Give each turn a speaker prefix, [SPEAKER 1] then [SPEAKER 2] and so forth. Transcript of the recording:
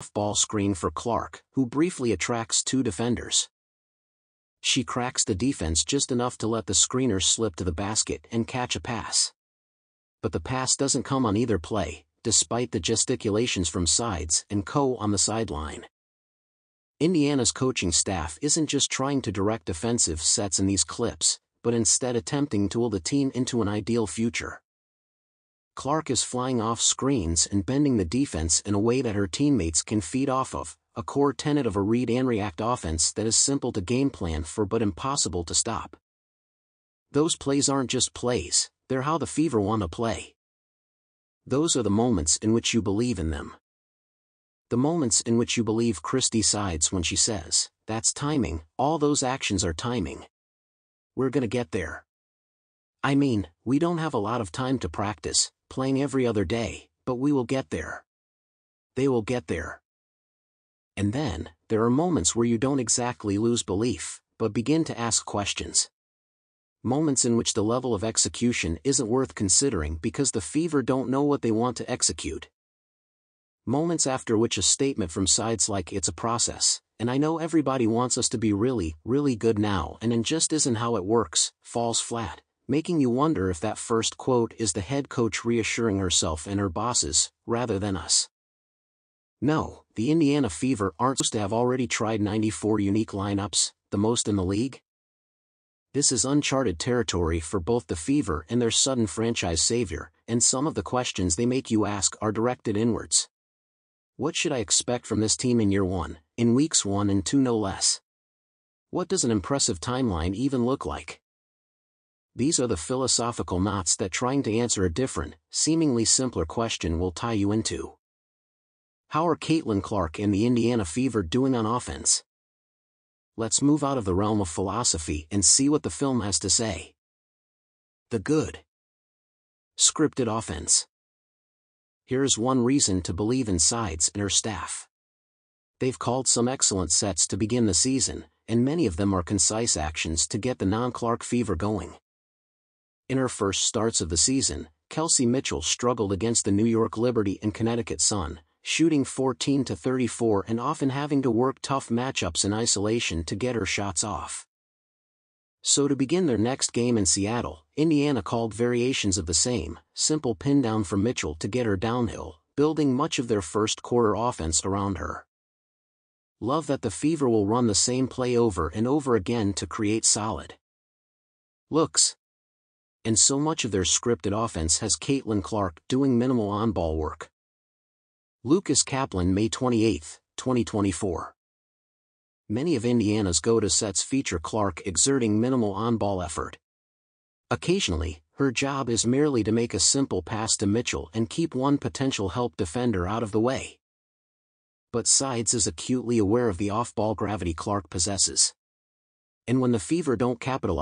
[SPEAKER 1] off-ball screen for Clark, who briefly attracts two defenders. She cracks the defense just enough to let the screener slip to the basket and catch a pass. But the pass doesn't come on either play, despite the gesticulations from Sides and co. on the sideline. Indiana's coaching staff isn't just trying to direct defensive sets in these clips, but instead attempting to will the team into an ideal future. Clark is flying off screens and bending the defense in a way that her teammates can feed off of, a core tenet of a read-and-react offense that is simple to game plan for but impossible to stop. Those plays aren't just plays, they're how the Fever want to play. Those are the moments in which you believe in them. The moments in which you believe Christy Sides when she says, "That's timing, all those actions are timing. We're gonna get there." I mean, we don't have a lot of time to practice, playing every other day, but we will get there. They will get there. And then, there are moments where you don't exactly lose belief, but begin to ask questions. Moments in which the level of execution isn't worth considering because the Fever don't know what they want to execute. Moments after which a statement from Sides like "It's a process, and I know everybody wants us to be really, really good now and it just isn't how it works," falls flat, making you wonder if that first quote is the head coach reassuring herself and her bosses, rather than us. No, the Indiana Fever aren't supposed to have already tried 94 unique lineups, the most in the league. This is uncharted territory for both the Fever and their sudden franchise savior, and some of the questions they make you ask are directed inwards. What should I expect from this team in year one, in weeks 1 and 2 no less? What does an impressive timeline even look like? These are the philosophical knots that trying to answer a different, seemingly simpler question will tie you into. How are Caitlin Clark and the Indiana Fever doing on offense? Let's move out of the realm of philosophy and see what the film has to say. The good scripted offense. Here's one reason to believe in Sides and her staff. They've called some excellent sets to begin the season, and many of them are concise actions to get the non-Clark Fever going. In her first starts of the season, Kelsey Mitchell struggled against the New York Liberty and Connecticut Sun, shooting 14-34 and often having to work tough matchups in isolation to get her shots off. So to begin their next game in Seattle, Indiana called variations of the same, simple pin down from Mitchell to get her downhill, building much of their first quarter offense around her. Love that the Fever will run the same play over and over again to create solid looks. And so much of their scripted offense has Caitlin Clark doing minimal on-ball work. Lucas Kaplan, May 28, 2024. Many of Indiana's go-to sets feature Clark exerting minimal on-ball effort. Occasionally, her job is merely to make a simple pass to Mitchell and keep one potential help defender out of the way. But Sides is acutely aware of the off-ball gravity Clark possesses. And when the Fever don't capitalize